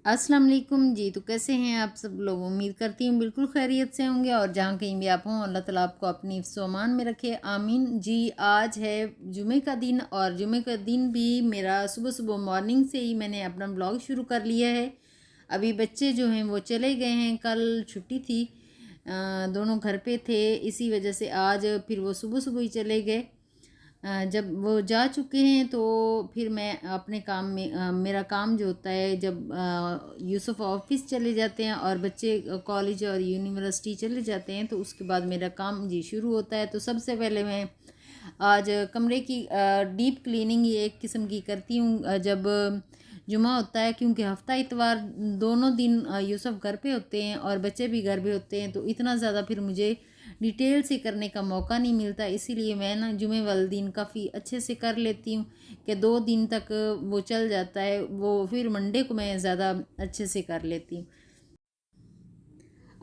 अस्सलाम वालेकुम जी। तो कैसे हैं आप सब लोग? उम्मीद करती हूँ बिल्कुल खैरियत से होंगे और जहाँ कहीं भी आप हों अल्लाह ताला आपको अपनी हिफ्ज़ व अमान में रखे, आमीन जी। आज है जुमे का दिन और जुमे का दिन भी मेरा सुबह सुबह मॉर्निंग से ही मैंने अपना ब्लॉग शुरू कर लिया है। अभी बच्चे जो हैं वो चले गए हैं, कल छुट्टी थी, दोनों घर पे थे, इसी वजह से आज फिर वो सुबह सुबह ही चले गए। जब वो जा चुके हैं तो फिर मैं अपने काम में मेरा काम जो होता है जब यूसुफ ऑफिस चले जाते हैं और बच्चे कॉलेज और यूनिवर्सिटी चले जाते हैं तो उसके बाद मेरा काम जी शुरू होता है। तो सबसे पहले मैं आज कमरे की डीप क्लीनिंग ही एक किस्म की करती हूँ जब जुमा होता है, क्योंकि हफ्ता इतवार दोनों दिन यूसुफ घर पे होते हैं और बच्चे भी घर पे होते हैं, तो इतना ज़्यादा फिर मुझे डिटेल से करने का मौका नहीं मिलता। इसीलिए मैं ना जुमे वाले दिन काफ़ी अच्छे से कर लेती हूँ कि 2 दिन तक वो चल जाता है, वो फिर मंडे को मैं ज़्यादा अच्छे से कर लेती हूँ।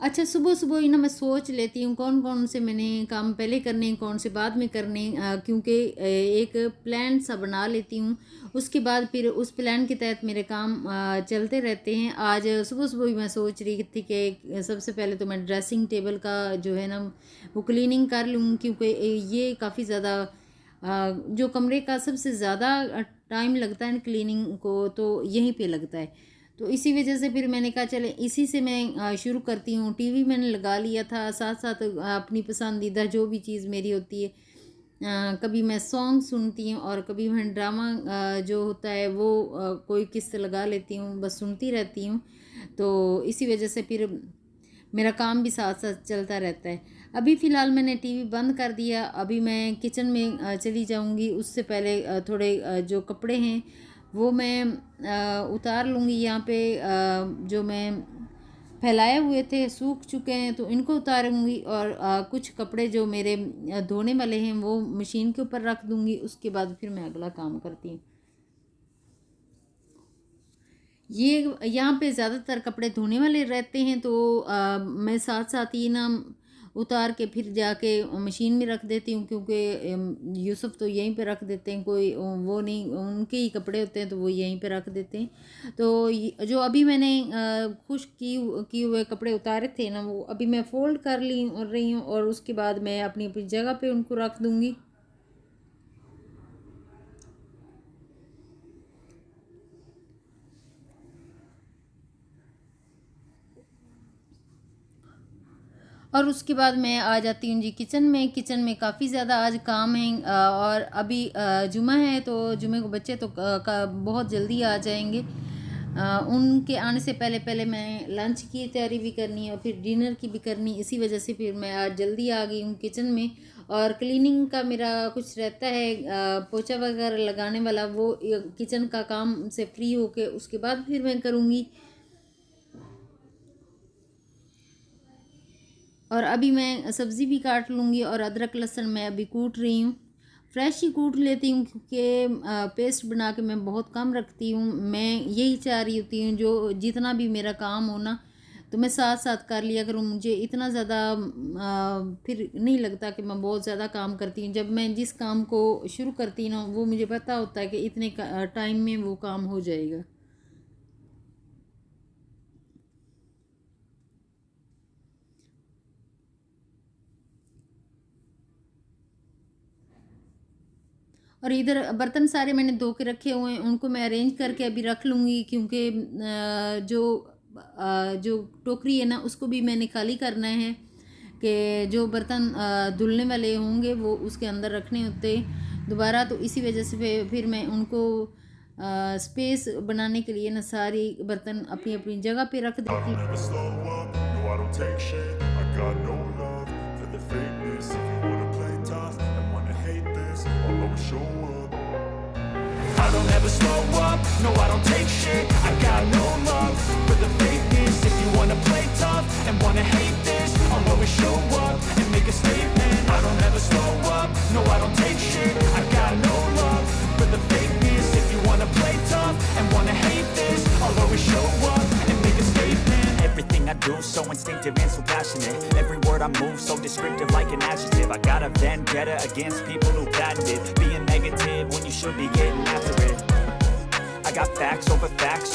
अच्छा, सुबह सुबह ही ना मैं सोच लेती हूँ कौन कौन से मैंने काम पहले करने हैं, कौन से बाद में करने हैं, क्योंकि एक प्लान सा बना लेती हूँ। उसके बाद फिर उस प्लान के तहत मेरे काम चलते रहते हैं। आज सुबह सुबह ही मैं सोच रही थी कि सबसे पहले तो मैं ड्रेसिंग टेबल का जो है ना वो क्लीनिंग कर लूँ, क्योंकि ये काफ़ी ज़्यादा जो कमरे का सबसे ज़्यादा टाइम लगता है क्लीनिंग को तो यहीं पे लगता है। तो इसी वजह से फिर मैंने कहा चले इसी से मैं शुरू करती हूँ। टीवी मैंने लगा लिया था, साथ साथ अपनी पसंदीदा जो भी चीज़ मेरी होती है, कभी मैं सॉन्ग सुनती हूँ और कभी मैं ड्रामा जो होता है वो कोई किस्त लगा लेती हूँ, बस सुनती रहती हूँ। तो इसी वजह से फिर मेरा काम भी साथ साथ चलता रहता है। अभी फ़िलहाल मैंने टीवी बंद कर दिया, अभी मैं किचन में चली जाऊँगी। उससे पहले थोड़े जो कपड़े हैं वो मैं उतार लूँगी। यहाँ पे जो मैं फैलाए हुए थे सूख चुके हैं तो इनको उतारूँगी और कुछ कपड़े जो मेरे धोने वाले हैं वो मशीन के ऊपर रख दूँगी। उसके बाद फिर मैं अगला काम करती हूँ। ये यहाँ पे ज़्यादातर कपड़े धोने वाले रहते हैं, तो मैं साथ साथ ही ना उतार के फिर जाके मशीन में रख देती हूँ, क्योंकि यूसुफ तो यहीं पे रख देते हैं, कोई वो नहीं, उनके ही कपड़े होते हैं तो वो यहीं पे रख देते हैं। तो जो अभी मैंने खुश्क किए हुए कपड़े उतारे थे ना वो अभी मैं फ़ोल्ड कर रही हूँ और उसके बाद मैं अपनी अपनी जगह पे उनको रख दूँगी। और उसके बाद मैं आ जाती हूँ जी किचन में। किचन में काफ़ी ज़्यादा आज काम है और अभी जुमा है तो जुमे को बच्चे तो बहुत जल्दी आ जाएंगे। उनके आने से पहले पहले मैं लंच की तैयारी भी करनी है और फिर डिनर की भी करनी, इसी वजह से फिर मैं आज जल्दी आ गई हूँ किचन में। और क्लीनिंग का मेरा कुछ रहता है, पोछा वगैरह लगाने वाला, वो किचन का काम से फ्री होके उसके बाद फिर मैं करूँगी। और अभी मैं सब्ज़ी भी काट लूँगी और अदरक लहसुन मैं अभी कूट रही हूँ। फ्रेश ही कूट लेती हूँ क्योंकि पेस्ट बना के मैं बहुत कम रखती हूँ। मैं यही चाह रही होती हूँ जो जितना भी मेरा काम हो ना तो मैं साथ साथ कर लिया करूँ। मुझे इतना ज़्यादा फिर नहीं लगता कि मैं बहुत ज़्यादा काम करती हूँ। जब मैं जिस काम को शुरू करती हूँ ना वो मुझे पता होता है कि इतने टाइम में वो काम हो जाएगा। और इधर बर्तन सारे मैंने धो के रखे हुए हैं, उनको मैं अरेंज करके अभी रख लूँगी, क्योंकि जो टोकरी है ना उसको भी मैंने खाली करना है कि जो बर्तन धुलने वाले होंगे वो उसके अंदर रखने होते दोबारा। तो इसी वजह से फिर मैं उनको स्पेस बनाने के लिए ना सारी बर्तन अपनी अपनी जगह पे रख देती I don't ever slow up, no I don't take shit. I got no love for the fakeness. If you wanna play tough and wanna hate this, I'll always show up and make a statement. I don't ever slow up, no I don't take shit. I got no love for the fakeness. If you wanna play tough and wanna hate this, I'll always show up and make a statement. Everything I do so instinctive and so passionate. Every word I move so descriptive like an adjective. I got a vendetta against people who patented being negative when you should be getting after it. I got facts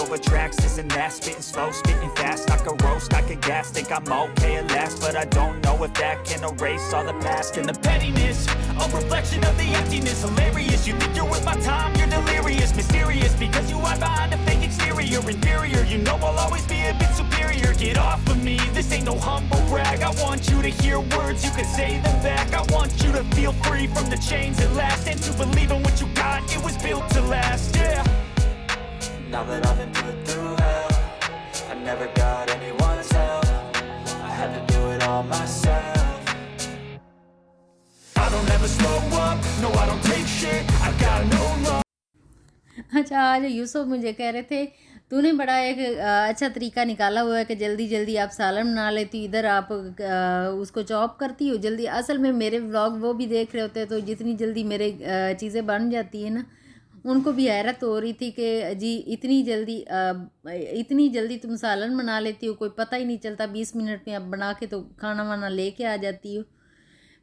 over tracks. This and that, spitting slow, spitting fast. I could roast, I could gas, think I'm okay at last, but I don't know if that can erase all the past. And the pettiness, a reflection of the emptiness. Hilarious, you think you're worth my time, you're delirious. Mysterious, because you hide behind a fake exterior. Inferior, you know I'll always be a bit superior. Get off of me, this ain't no humble brag. I want you to hear words, you can say them back. I want you to feel free from the chains at last, and to believe in what you got, it was built to last, yeah. Now that I've been put through hell, I never got anyone's help, I had to do it all myself. I don't ever slow up, no I don't take shit, I got no love. अच्छा, आज यूसुफ मुझे कह रहे थे तूने बड़ा एक अच्छा तरीका निकाला हुआ है कि जल्दी जल्दी आप सालन बना लेती, इधर आप उसको चॉप करती हो जल्दी। असल में मेरे व्लॉग वो भी देख रहे होते हैं, तो जितनी जल्दी मेरे चीज़ें बन जाती है ना, उनको भी हैरत हो रही थी कि जी इतनी जल्दी तुम सालन बना लेती हो, कोई पता ही नहीं चलता, 20 मिनट में आप बना के तो खाना वाना लेके आ जाती हो।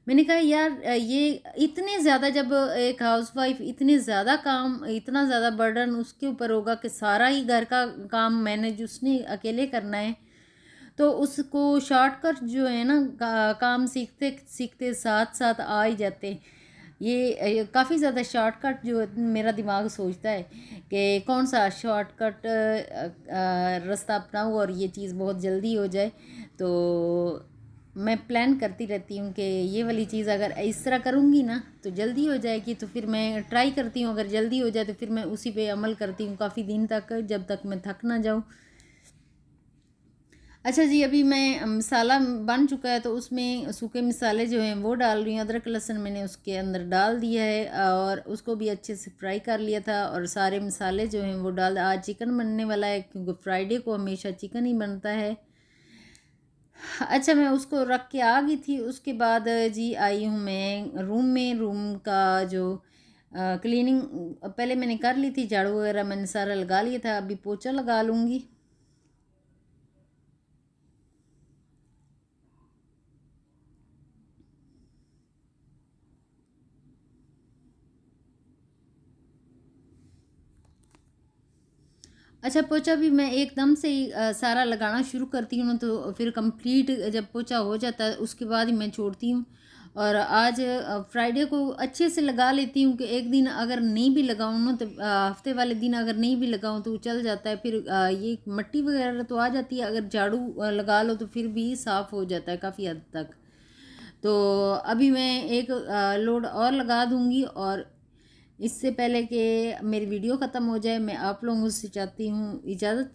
मैंने कहा यार ये इतने ज़्यादा, जब एक हाउसवाइफ इतने ज़्यादा काम, इतना ज़्यादा बर्डन उसके ऊपर होगा कि सारा ही घर का काम मैनेज उसने अकेले करना है, तो उसको शॉर्टकट जो है ना काम सीखते सीखते साथ साथ आ ही जाते हैं। ये काफ़ी ज़्यादा शॉर्टकट जो मेरा दिमाग सोचता है कि कौन सा शॉर्टकट रास्ता अपनाऊँ और ये चीज़ बहुत जल्दी हो जाए। तो मैं प्लान करती रहती हूँ कि ये वाली चीज़ अगर इस तरह करूँगी ना तो जल्दी हो जाएगी, तो फिर मैं ट्राई करती हूँ, अगर जल्दी हो जाए तो फिर मैं उसी पे अमल करती हूँ काफ़ी दिन तक, जब तक मैं थक ना जाऊँ। अच्छा जी, अभी मैं मसाला बन चुका है तो उसमें सूखे मसाले जो हैं वो डाल रही हूँ। अदरक लहसुन मैंने उसके अंदर डाल दिया है और उसको भी अच्छे से फ्राई कर लिया था, और सारे मसाले जो हैं वो डाल। आज चिकन बनने वाला है क्योंकि फ्राइडे को हमेशा चिकन ही बनता है। अच्छा, मैं उसको रख के आ गई थी। उसके बाद जी आई हूँ मैं रूम में। रूम का जो क्लीनिंग पहले मैंने कर ली थी, झाड़ू वगैरह मैंने सारा लगा लिया था, अभी पोछा लगा लूँगी। अच्छा, पोछा भी मैं एकदम से ही सारा लगाना शुरू करती हूँ ना, तो फिर कंप्लीट जब पोछा हो जाता है उसके बाद ही मैं छोड़ती हूँ। और आज फ्राइडे को अच्छे से लगा लेती हूँ कि एक दिन अगर नहीं भी लगाऊँ ना, तो हफ्ते वाले दिन अगर नहीं भी लगाऊँ तो चल जाता है। फिर ये मट्टी वगैरह तो आ जाती है, अगर झाड़ू लगा लो तो फिर भी साफ़ हो जाता है काफ़ी हद तक। तो अभी मैं एक लोड और लगा दूँगी, और इससे पहले कि मेरी वीडियो ख़त्म हो जाए मैं आप लोगों से चाहती हूँ इजाज़त।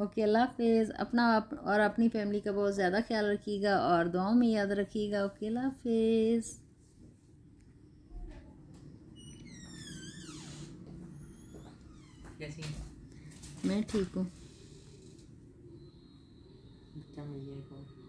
ओके, अल्लाह हाफिज़। अपना और अपनी फैमिली का बहुत ज़्यादा ख्याल रखिएगा और दुआओं में याद रखिएगा। ओके, अल्लाह हाफिज़। कैसी मैं ठीक हूँ। क्या मिल गया?